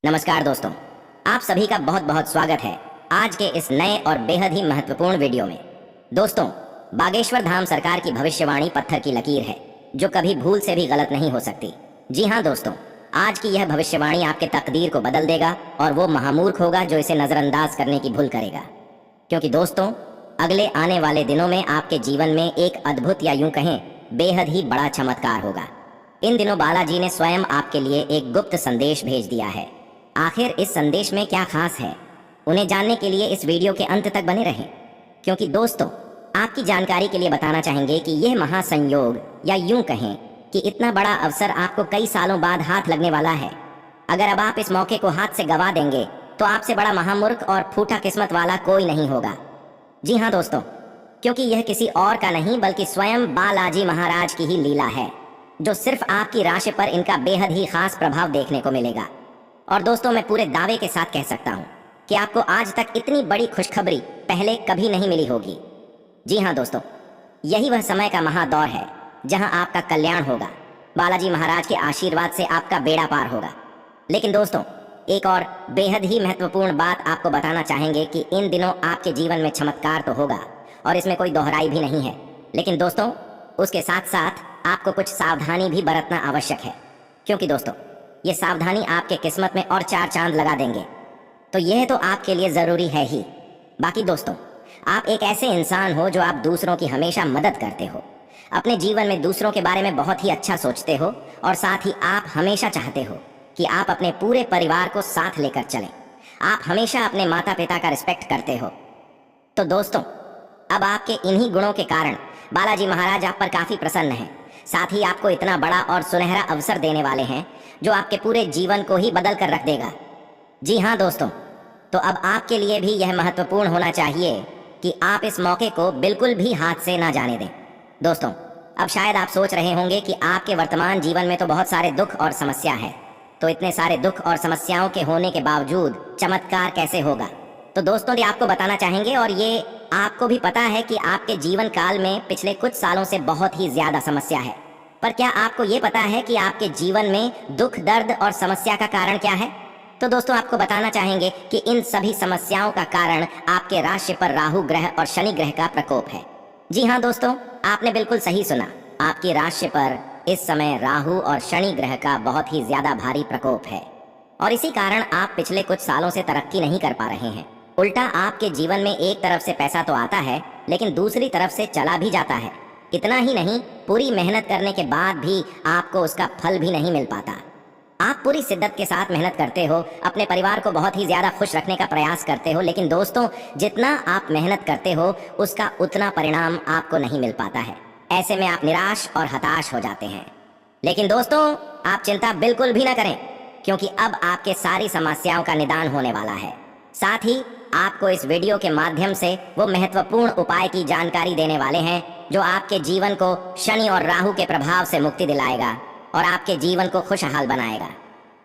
नमस्कार दोस्तों, आप सभी का बहुत बहुत स्वागत है आज के इस नए और बेहद ही महत्वपूर्ण वीडियो में। दोस्तों, बागेश्वर धाम सरकार की भविष्यवाणी पत्थर की लकीर है जो कभी भूल से भी गलत नहीं हो सकती। जी हाँ दोस्तों, आज की यह भविष्यवाणी आपके तकदीर को बदल देगा और वो महामूर्ख होगा जो इसे नज़रअंदाज करने की भूल करेगा। क्योंकि दोस्तों, अगले आने वाले दिनों में आपके जीवन में एक अद्भुत या यूं कहें बेहद ही बड़ा चमत्कार होगा। इन दिनों बालाजी ने स्वयं आपके लिए एक गुप्त संदेश भेज दिया है। आखिर इस संदेश में क्या खास है, उन्हें जानने के लिए इस वीडियो के अंत तक बने रहें। क्योंकि दोस्तों, आपकी जानकारी के लिए बताना चाहेंगे कि यह महासंयोग या यूं कहें कि इतना बड़ा अवसर आपको कई सालों बाद हाथ लगने वाला है। अगर अब आप इस मौके को हाथ से गवा देंगे तो आपसे बड़ा महामूर्ख और फूटा किस्मत वाला कोई नहीं होगा। जी हाँ दोस्तों, क्योंकि यह किसी और का नहीं बल्कि स्वयं बालाजी महाराज की ही लीला है, जो सिर्फ आपकी राशि पर इनका बेहद ही खास प्रभाव देखने को मिलेगा। और दोस्तों, मैं पूरे दावे के साथ कह सकता हूँ कि आपको आज तक इतनी बड़ी खुशखबरी पहले कभी नहीं मिली होगी। जी हाँ दोस्तों, यही वह समय का महादौर है जहाँ आपका कल्याण होगा। बालाजी महाराज के आशीर्वाद से आपका बेड़ा पार होगा। लेकिन दोस्तों, एक और बेहद ही महत्वपूर्ण बात आपको बताना चाहेंगे कि इन दिनों आपके जीवन में चमत्कार तो होगा और इसमें कोई दोहराई भी नहीं है। लेकिन दोस्तों, उसके साथ साथ आपको कुछ सावधानी भी बरतना आवश्यक है। क्योंकि दोस्तों, ये सावधानी आपके किस्मत में और चार चांद लगा देंगे। तो यह तो आपके लिए ज़रूरी है ही। बाकी दोस्तों, आप एक ऐसे इंसान हो जो आप दूसरों की हमेशा मदद करते हो, अपने जीवन में दूसरों के बारे में बहुत ही अच्छा सोचते हो और साथ ही आप हमेशा चाहते हो कि आप अपने पूरे परिवार को साथ लेकर चलें। आप हमेशा अपने माता पिता का रिस्पेक्ट करते हो। तो दोस्तों, अब आपके इन्हीं गुणों के कारण बालाजी महाराज आप पर काफ़ी प्रसन्न हैं। साथ ही आपको इतना बड़ा और सुनहरा अवसर देने वाले हैं जो आपके पूरे जीवन को ही बदल कर रख देगा। जी हाँ दोस्तों, तो अब आपके लिए भी यह महत्वपूर्ण होना चाहिए कि आप इस मौके को बिल्कुल भी हाथ से ना जाने दें। दोस्तों, अब शायद आप सोच रहे होंगे कि आपके वर्तमान जीवन में तो बहुत सारे दुख और समस्या है, तो इतने सारे दुख और समस्याओं के होने के बावजूद चमत्कार कैसे होगा। तो दोस्तों, ये आपको बताना चाहेंगे और ये आपको भी पता है कि आपके जीवन काल में पिछले कुछ सालों से बहुत ही ज्यादा समस्या है। पर क्या आपको ये पता है कि आपके जीवन में दुख, दर्द और समस्या का कारण क्या है? तो दोस्तों, आपको बताना चाहेंगे कि इन सभी समस्याओं का कारण आपके राशि पर राहु ग्रह और शनि ग्रह का प्रकोप है। जी हाँ दोस्तों, आपने बिल्कुल सही सुना। आपकी राशि पर इस समय राहु और शनि ग्रह का बहुत ही ज्यादा भारी प्रकोप है और इसी कारण आप पिछले कुछ सालों से तरक्की नहीं कर पा रहे हैं। उल्टा आपके जीवन में एक तरफ से पैसा तो आता है लेकिन दूसरी तरफ से चला भी जाता है। इतना ही नहीं, पूरी मेहनत करने के बाद भी आपको उसका फल भी नहीं मिल पाता। आप पूरी शिद्दत के साथ मेहनत करते हो, अपने परिवार को बहुत ही ज्यादा खुश रखने का प्रयास करते हो, लेकिन दोस्तों, जितना आप मेहनत करते हो उसका उतना परिणाम आपको नहीं मिल पाता है। ऐसे में आप निराश और हताश हो जाते हैं। लेकिन दोस्तों, आप चिंता बिल्कुल भी ना करें, क्योंकि अब आपके सारी समस्याओं का निदान होने वाला है। साथ ही आपको इस वीडियो के माध्यम से वो महत्वपूर्ण उपाय की जानकारी देने वाले हैं जो आपके जीवन को शनि और राहु के प्रभाव से मुक्ति दिलाएगा और आपके जीवन को खुशहाल बनाएगा।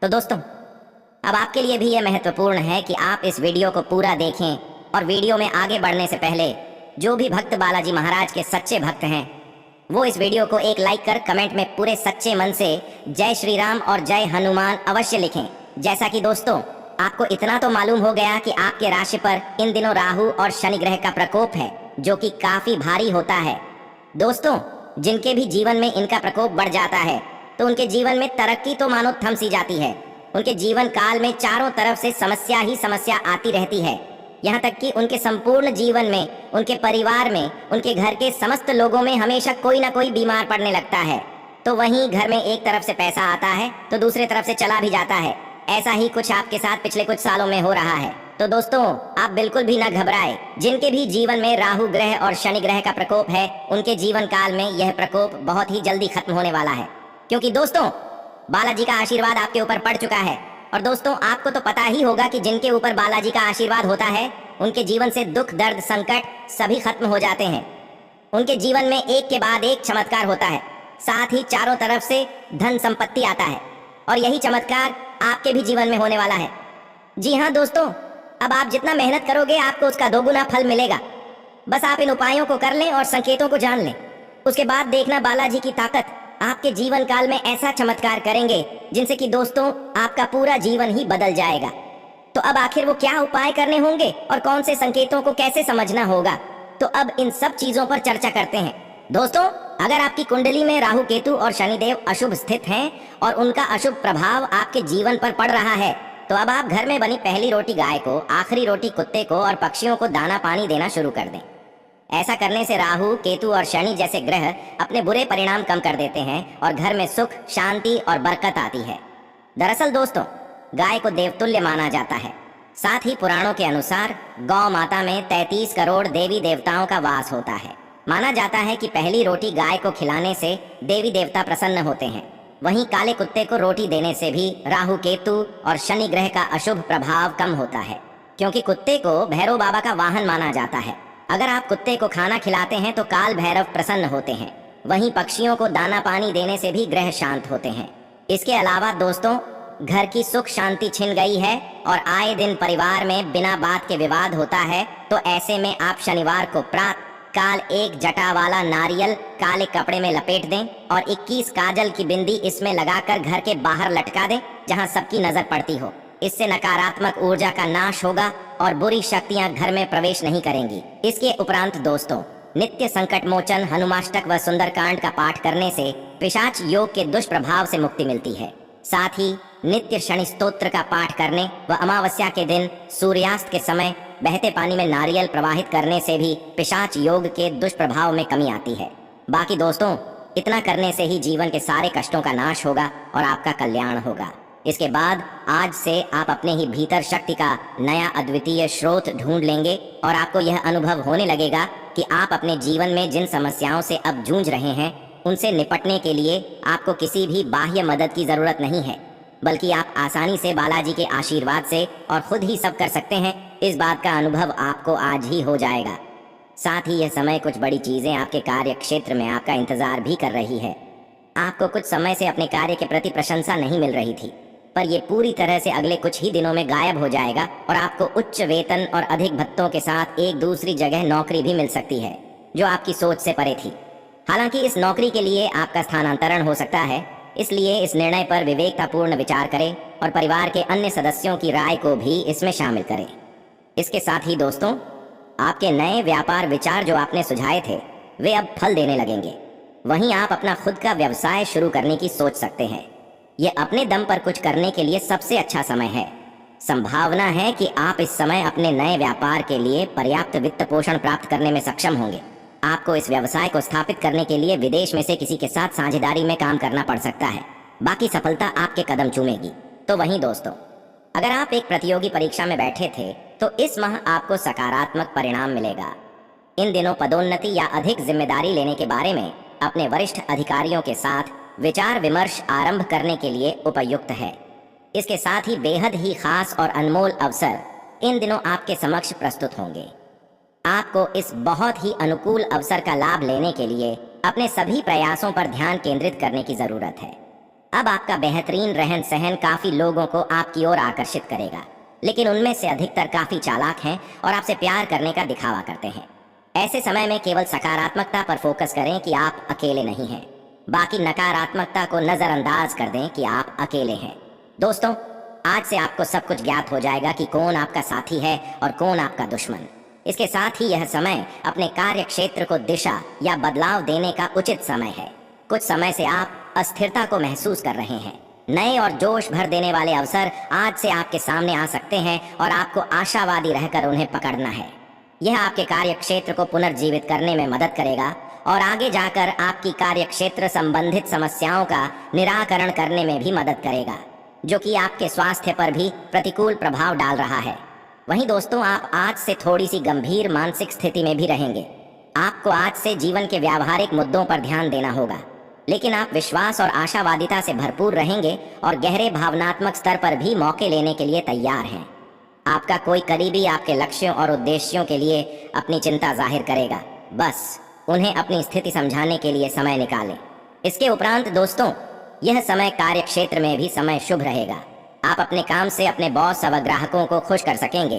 तो दोस्तों, अब आपके लिए भी यह महत्वपूर्ण है कि आप इस वीडियो को पूरा देखें और वीडियो में आगे बढ़ने से पहले जो भी भक्त बालाजी महाराज के सच्चे भक्त हैं वो इस वीडियो को एक लाइक कर कमेंट में पूरे सच्चे मन से जय श्री राम और जय हनुमान अवश्य लिखें। जैसा कि दोस्तों, आपको इतना तो मालूम हो गया कि आपके राशि पर इन दिनों राहु और शनि ग्रह का प्रकोप है जो कि काफी भारी होता है। दोस्तों, जिनके भी जीवन में इनका प्रकोप बढ़ जाता है तो उनके जीवन में तरक्की तो मानो थम सी जाती है। उनके जीवन काल में चारों तरफ से समस्या ही समस्या आती रहती है। यहाँ तक कि उनके संपूर्ण जीवन में, उनके परिवार में, उनके घर के समस्त लोगों में हमेशा कोई ना कोई बीमार पड़ने लगता है। तो वहीं घर में एक तरफ से पैसा आता है तो दूसरी तरफ से चला भी जाता है। ऐसा ही कुछ आपके साथ पिछले कुछ सालों में हो रहा है। तो दोस्तों, आप बिल्कुल भी ना घबराएं। जिनके भी जीवन में राहु ग्रह और शनि ग्रह का प्रकोप है उनके जीवन काल में यह प्रकोप बहुत ही जल्दी खत्म होने वाला है। क्योंकि दोस्तों, बालाजी का आशीर्वाद आपके ऊपर पड़ चुका है। और दोस्तों, आपको तो पता ही होगा कि जिनके ऊपर बालाजी का आशीर्वाद होता है उनके जीवन से दुख, दर्द, संकट सभी खत्म हो जाते हैं। उनके जीवन में एक के बाद एक चमत्कार होता है। साथ ही चारों तरफ से धन संपत्ति आता है और यही चमत्कार आपके भी जीवन में होने वाला है। जी हाँ दोस्तों, अब आप जितना मेहनत करोगे आपको उसका दोगुना फल मिलेगा। बस आप इन उपायों को कर लें और संकेतों को जान लें। उसके बाद देखना बालाजी की ताकत आपके जीवन काल में ऐसा चमत्कार करेंगे जिनसे कि दोस्तों आपका पूरा जीवन ही बदल जाएगा। तो अब आखिर वो क्या उपाय करने होंगे और कौन से संकेतों को कैसे समझना होगा, तो अब इन सब चीजों पर चर्चा करते हैं। दोस्तों, अगर आपकी कुंडली में राहु केतु और शनिदेव अशुभ स्थित हैं और उनका अशुभ प्रभाव आपके जीवन पर पड़ रहा है, तो अब आप घर में बनी पहली रोटी गाय को, आखिरी रोटी कुत्ते को और पक्षियों को दाना पानी देना शुरू कर दें। ऐसा करने से राहु केतु और शनि जैसे ग्रह अपने बुरे परिणाम कम कर देते हैं और घर में सुख, शांति और बरकत आती है। दरअसल दोस्तों, गाय को देवतुल्य माना जाता है। साथ ही पुराणों के अनुसार गौ माता में 33 करोड़ देवी देवताओं का वास होता है। माना जाता है कि पहली रोटी गाय को खिलाने से देवी देवता प्रसन्न होते हैं। वहीं काले कुत्ते को रोटी देने से भी राहु केतु और शनि ग्रह का अशुभ प्रभाव कम होता है, क्योंकि कुत्ते को भैरव बाबा का वाहन माना जाता है। अगर आप कुत्ते को खाना खिलाते हैं तो काल भैरव प्रसन्न होते हैं। वहीं पक्षियों को दाना पानी देने से भी ग्रह शांत होते हैं। इसके अलावा दोस्तों, घर की सुख शांति छिन गई है और आए दिन परिवार में बिना बात के विवाद होता है, तो ऐसे में आप शनिवार को प्रातः काल एक जटा वाला नारियल काले कपड़े में लपेट दें और 21 काजल की बिंदी इसमें लगाकर घर के बाहर लटका दें, जहां सबकी नजर पड़ती हो। इससे नकारात्मक ऊर्जा का नाश होगा और बुरी शक्तियां घर में प्रवेश नहीं करेंगी। इसके उपरांत दोस्तों, नित्य संकट मोचन हनुमाष्टक व सुंदरकांड का पाठ करने से पिशाच योग के दुष्प्रभाव से मुक्ति मिलती है। साथ ही नित्य शनि स्तोत्र का पाठ करने व अमावस्या के दिन सूर्यास्त के समय बहते पानी में नारियल प्रवाहित करने से भी पिशाच योग के दुष्प्रभाव में कमी आती है। बाकी दोस्तों, इतना करने से ही जीवन के सारे कष्टों का नाश होगा और आपका कल्याण होगा। इसके बाद आज से आप अपने ही भीतर शक्ति का नया अद्वितीय स्रोत ढूंढ लेंगे और आपको यह अनुभव होने लगेगा कि आप अपने जीवन में जिन समस्याओं से अब जूझ रहे हैं, उनसे निपटने के लिए आपको किसी भी बाह्य मदद की जरूरत नहीं है, बल्कि आप आसानी से बालाजी के आशीर्वाद से और खुद ही सब कर सकते हैं। इस बात का अनुभव आपको आज ही हो जाएगा। साथ ही यह समय कुछ बड़ी चीजें आपके कार्य क्षेत्र में आपका इंतजार भी कर रही है। आपको कुछ समय से अपने कार्य के प्रति प्रशंसा नहीं मिल रही थी, पर यह पूरी तरह से अगले कुछ ही दिनों में गायब हो जाएगा और आपको उच्च वेतन और अधिक भत्तों के साथ एक दूसरी जगह नौकरी भी मिल सकती है, जो आपकी सोच से परे थी। हालांकि इस नौकरी के लिए आपका स्थानांतरण हो सकता है, इसलिए इस निर्णय पर विवेकतापूर्ण विचार करें और परिवार के अन्य सदस्यों की राय को भी इसमें शामिल करें। इसके साथ ही दोस्तों, आपके नए व्यापार विचार जो आपने सुझाए थे, वे अब फल देने लगेंगे। वहीं आप अपना खुद का व्यवसाय शुरू करने की सोच सकते हैं। यह अपने दम पर कुछ करने के लिए सबसे अच्छा समय है। संभावना है कि आप इस समय अपने नए व्यापार के लिए पर्याप्त वित्त पोषण प्राप्त करने में सक्षम होंगे। आपको इस व्यवसाय को स्थापित करने के लिए विदेश में से किसी के साथ साझेदारी में काम करना पड़ सकता है। बाकी सफलता आपके कदम चूमेगी। तो वहीं दोस्तों, अगर आप एक प्रतियोगी परीक्षा में बैठे थे तो इस माह आपको सकारात्मक परिणाम मिलेगा। इन दिनों पदोन्नति या अधिक जिम्मेदारी लेने के बारे में अपने वरिष्ठ अधिकारियों के साथ विचार विमर्श आरंभ करने के लिए उपयुक्त है। इसके साथ ही बेहद ही खास और अनमोल अवसर इन दिनों आपके समक्ष प्रस्तुत होंगे। आपको इस बहुत ही अनुकूल अवसर का लाभ लेने के लिए अपने सभी प्रयासों पर ध्यान केंद्रित करने की जरूरत है। अब आपका बेहतरीन रहन सहन काफी लोगों को आपकी ओर आकर्षित करेगा, लेकिन उनमें से अधिकतर काफी चालाक हैं और आपसे प्यार करने का दिखावा करते हैं। ऐसे समय में केवल सकारात्मकता पर फोकस करें कि आप अकेले नहीं हैं। बाकी नकारात्मकता को नजरअंदाज कर दें कि आप अकेले हैं। दोस्तों, आज से आपको सब कुछ ज्ञात हो जाएगा कि कौन आपका साथी है और कौन आपका दुश्मन। इसके साथ ही यह समय अपने कार्य क्षेत्र को दिशा या बदलाव देने का उचित समय है। कुछ समय से आप अस्थिरता को महसूस कर रहे हैं। नए और जोश भर देने वाले अवसर आज से आपके सामने आ सकते हैं और आपको आशावादी रहकर उन्हें पकड़ना है। यह आपके कार्य क्षेत्र को पुनर्जीवित करने में मदद करेगा और आगे जाकर आपकी कार्य क्षेत्र संबंधित समस्याओं का निराकरण करने में भी मदद करेगा, जो कि आपके स्वास्थ्य पर भी प्रतिकूल प्रभाव डाल रहा है। वहीं दोस्तों, आप आज से थोड़ी सी गंभीर मानसिक स्थिति में भी रहेंगे। आपको आज से जीवन के व्यावहारिक मुद्दों पर ध्यान देना होगा, लेकिन आप विश्वास और आशावादिता से भरपूर रहेंगे और गहरे भावनात्मक स्तर पर भी मौके लेने के लिए तैयार हैं। आपका कोई करीबी आपके लक्ष्यों और उद्देश्यों के लिए अपनी चिंता जाहिर करेगा। बस उन्हें अपनी स्थिति समझाने के लिए समय निकालें। इसके उपरांत दोस्तों, यह समय कार्य क्षेत्र में भी समय शुभ रहेगा। आप अपने काम से अपने बॉस व ग्राहकों को खुश कर सकेंगे।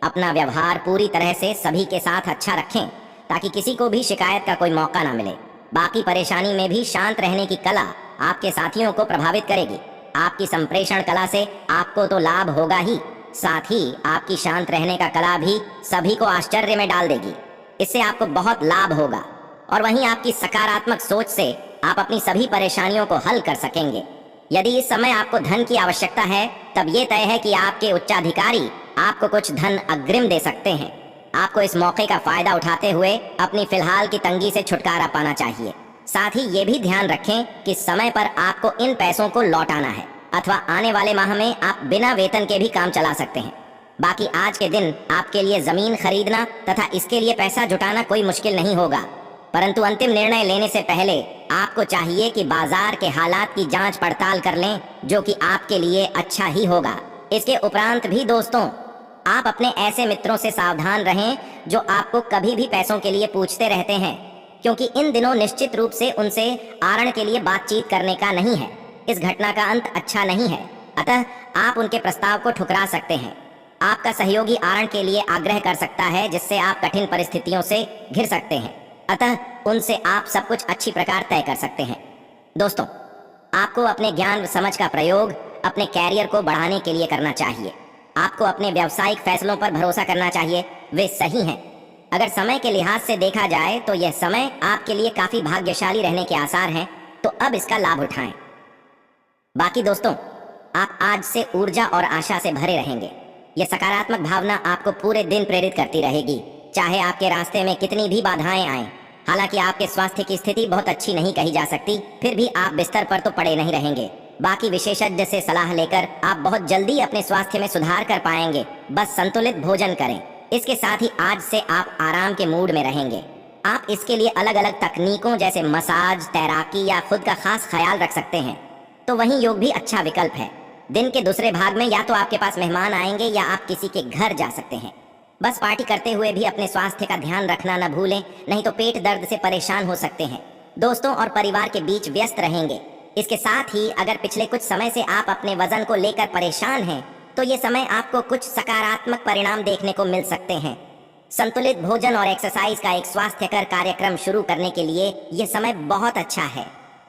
अपना व्यवहार पूरी तरह से सभी के साथ अच्छा रखें ताकि किसी को भी शिकायत का कोई मौका ना मिले। बाकी परेशानी में भी शांत रहने की कला आपके साथियों को प्रभावित करेगी। आपकी संप्रेषण कला से आपको तो लाभ होगा ही, साथ ही आपकी शांत रहने का कला भी सभी को आश्चर्य में डाल देगी। इससे आपको बहुत लाभ होगा और वहीं आपकी सकारात्मक सोच से आप अपनी सभी परेशानियों को हल कर सकेंगे। यदि इस समय आपको धन की आवश्यकता है, तब ये तय है कि आपके उच्चाधिकारी आपको कुछ धन अग्रिम दे सकते हैं। आपको इस मौके का फायदा उठाते हुए अपनी फिलहाल की तंगी से छुटकारा पाना चाहिए। साथ ही ये भी ध्यान रखें कि समय पर आपको इन पैसों को लौटाना है, अथवा आने वाले माह में आप बिना वेतन के भी काम चला सकते हैं। बाकी आज के दिन आपके लिए जमीन खरीदना तथा इसके लिए पैसा जुटाना कोई मुश्किल नहीं होगा, परंतु अंतिम निर्णय लेने से पहले आपको चाहिए कि बाजार के हालात की जांच पड़ताल कर लें, जो कि आपके लिए अच्छा ही होगा। इसके उपरांत भी दोस्तों, आप अपने ऐसे मित्रों से सावधान रहें जो आपको कभी भी पैसों के लिए पूछते रहते हैं, क्योंकि इन दिनों निश्चित रूप से उनसे आरण के लिए बातचीत करने का नहीं है। इस घटना का अंत अच्छा नहीं है, अतः आप उनके प्रस्ताव को ठुकरा सकते हैं। आपका सहयोगी आरण के लिए आग्रह कर सकता है, जिससे आप कठिन परिस्थितियों से घिर सकते हैं, अतः उनसे आप सब कुछ अच्छी प्रकार तय कर सकते हैं। दोस्तों, आपको अपने ज्ञान व समझ का प्रयोग अपने कैरियर को बढ़ाने के लिए करना चाहिए। आपको अपने व्यावसायिक फैसलों पर भरोसा करना चाहिए, वे सही हैं। अगर समय के लिहाज से देखा जाए तो यह समय आपके लिए काफी भाग्यशाली रहने के आसार हैं, तो अब इसका लाभ उठाएं। बाकी दोस्तों, आप आज से ऊर्जा और आशा से भरे रहेंगे। यह सकारात्मक भावना आपको पूरे दिन प्रेरित करती रहेगी, चाहे आपके रास्ते में कितनी भी बाधाएं आएं। हालांकि आपके स्वास्थ्य की स्थिति बहुत अच्छी नहीं कही जा सकती, फिर भी आप बिस्तर पर तो पड़े नहीं रहेंगे। बाकी विशेषज्ञ से सलाह लेकर आप बहुत जल्दी अपने स्वास्थ्य में सुधार कर पाएंगे। बस संतुलित भोजन करें। इसके साथ ही आज से आप आराम के मूड में रहेंगे। आप इसके लिए अलग अलग तकनीकों जैसे मसाज, तैराकी या खुद का खास ख्याल रख सकते हैं। तो वहीं योग भी अच्छा विकल्प है। दिन के दूसरे भाग में या तो आपके पास मेहमान आएंगे या आप किसी के घर जा सकते हैं। बस पार्टी करते हुए भी अपने स्वास्थ्य का ध्यान रखना न भूलें, नहीं तो पेट दर्द से परेशान हो सकते हैं। दोस्तों और परिवार के बीच व्यस्त रहेंगे। इसके साथ ही अगर पिछले कुछ समय से आप अपने वजन को लेकर परेशान हैं, तो ये समय आपको कुछ सकारात्मक परिणाम देखने को मिल सकते हैं। संतुलित भोजन और एक्सरसाइज का एक स्वास्थ्यकर कार्यक्रम शुरू करने के लिए यह समय बहुत अच्छा है।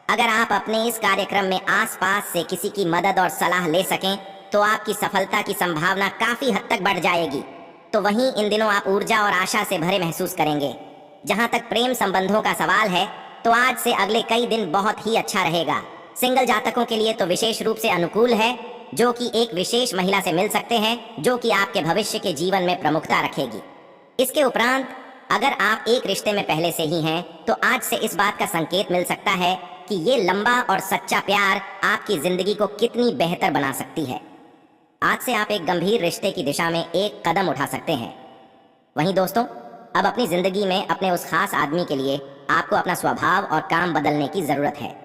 अगर आप अपने इस कार्यक्रम में आसपास से किसी की मदद और सलाह ले सकें, तो आपकी सफलता की संभावना काफी हद तक बढ़ जाएगी। तो वहीं इन दिनों आप ऊर्जा और आशा से भरे महसूस करेंगे। जहां तक प्रेम संबंधों का सवाल है, तो आज से अगले कई दिन बहुत ही अच्छा रहेगा। सिंगल जातकों के लिए तो विशेष रूप से अनुकूल है, जो कि एक विशेष महिला से मिल सकते हैं, जो कि आपके भविष्य के जीवन में प्रमुखता रखेगी। इसके उपरांत अगर आप एक रिश्ते में पहले से ही हैं, तो आज से इस बात का संकेत मिल सकता है कि ये लंबा और सच्चा प्यार आपकी जिंदगी को कितनी बेहतर बना सकती है। आज से आप एक गंभीर रिश्ते की दिशा में एक कदम उठा सकते हैं। वहीं दोस्तों, अब अपनी जिंदगी में अपने उस खास आदमी के लिए आपको अपना स्वभाव और काम बदलने की जरूरत है।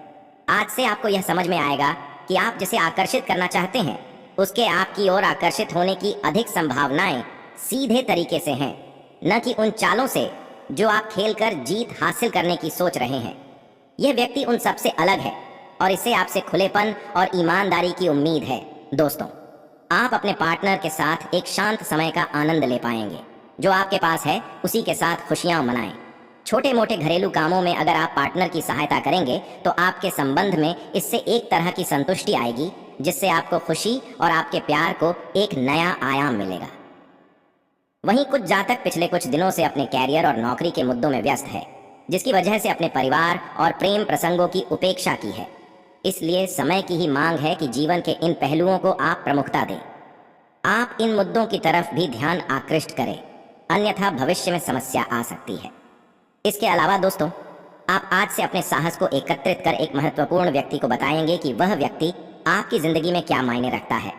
आज से आपको यह समझ में आएगा कि आप जिसे आकर्षित करना चाहते हैं, उसके आपकी ओर आकर्षित होने की अधिक संभावनाएं सीधे तरीके से हैं, न कि उन चालों से जो आप खेलकर जीत हासिल करने की सोच रहे हैं। यह व्यक्ति उन सबसे अलग है और इससे आपसे खुलेपन और ईमानदारी की उम्मीद है। दोस्तों, आप अपने पार्टनर के साथ एक शांत समय का आनंद ले पाएंगे। जो आपके पास है उसी के साथ खुशियां मनाएं। छोटे मोटे घरेलू कामों में अगर आप पार्टनर की सहायता करेंगे, तो आपके संबंध में इससे एक तरह की संतुष्टि आएगी, जिससे आपको खुशी और आपके प्यार को एक नया आयाम मिलेगा। वहीं कुछ जातक पिछले कुछ दिनों से अपने कैरियर और नौकरी के मुद्दों में व्यस्त है, जिसकी वजह से अपने परिवार और प्रेम प्रसंगों की उपेक्षा की है। इसलिए समय की ही मांग है कि जीवन के इन पहलुओं को आप प्रमुखता दें। आप इन मुद्दों की तरफ भी ध्यान आकृष्ट करें, अन्यथा भविष्य में समस्या आ सकती है। इसके अलावा दोस्तों, आप आज से अपने साहस को एकत्रित कर एक महत्वपूर्ण व्यक्ति को बताएंगे कि वह व्यक्ति आपकी जिंदगी में क्या मायने रखता है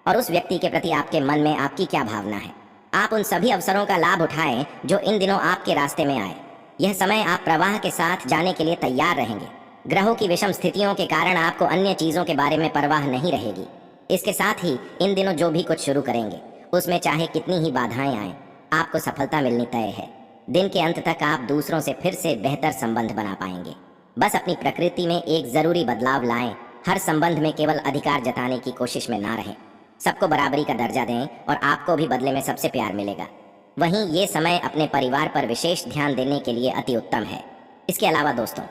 और उस व्यक्ति के प्रति आपके मन में आपकी क्या भावना है। आप उन सभी अवसरों का लाभ उठाएं जो इन दिनों आपके रास्ते में आए। यह समय आप प्रवाह के साथ जाने के लिए तैयार रहेंगे। ग्रहों की विषम स्थितियों के कारण आपको अन्य चीजों के बारे में परवाह नहीं रहेगी। इसके साथ ही इन दिनों जो भी कुछ शुरू करेंगे, उसमें चाहे कितनी ही बाधाएं आएं, आपको सफलता मिलनी तय है। दिन के अंत तक आप दूसरों से फिर से बेहतर संबंध बना पाएंगे। बस अपनी प्रकृति में एक जरूरी बदलाव लाएं। हर संबंध में केवल अधिकार जताने की कोशिश में ना रहें। सबको बराबरी का दर्जा दें और आपको भी बदले में सबसे प्यार मिलेगा। वहीं ये समय अपने परिवार पर विशेष ध्यान देने के लिए अति उत्तम है। इसके अलावा दोस्तों,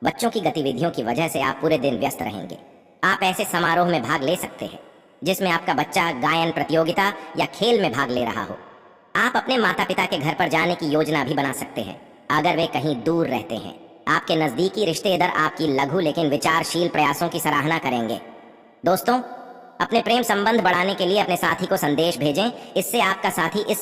बच्चों की गतिविधियों की वजह से आप पूरे दिन व्यस्त रहेंगे। आप ऐसे समारोह में भाग ले सकते हैं जिसमें आपका बच्चा गायन प्रतियोगिता या खेल में भाग ले रहा हो। आप अपने माता पिता के घर पर जाने की योजना भी बना सकते हैं अगर वे कहीं दूर रहते हैं। आपके नजदीकी रिश्तेदार आपकी लघु लेकिन विचारशील प्रयासों की सराहना करेंगे। दोस्तों, अपने प्रेम संबंध बढ़ाने के लिए अपने साथी को संदेश भेजें। इससे आपका साथी इस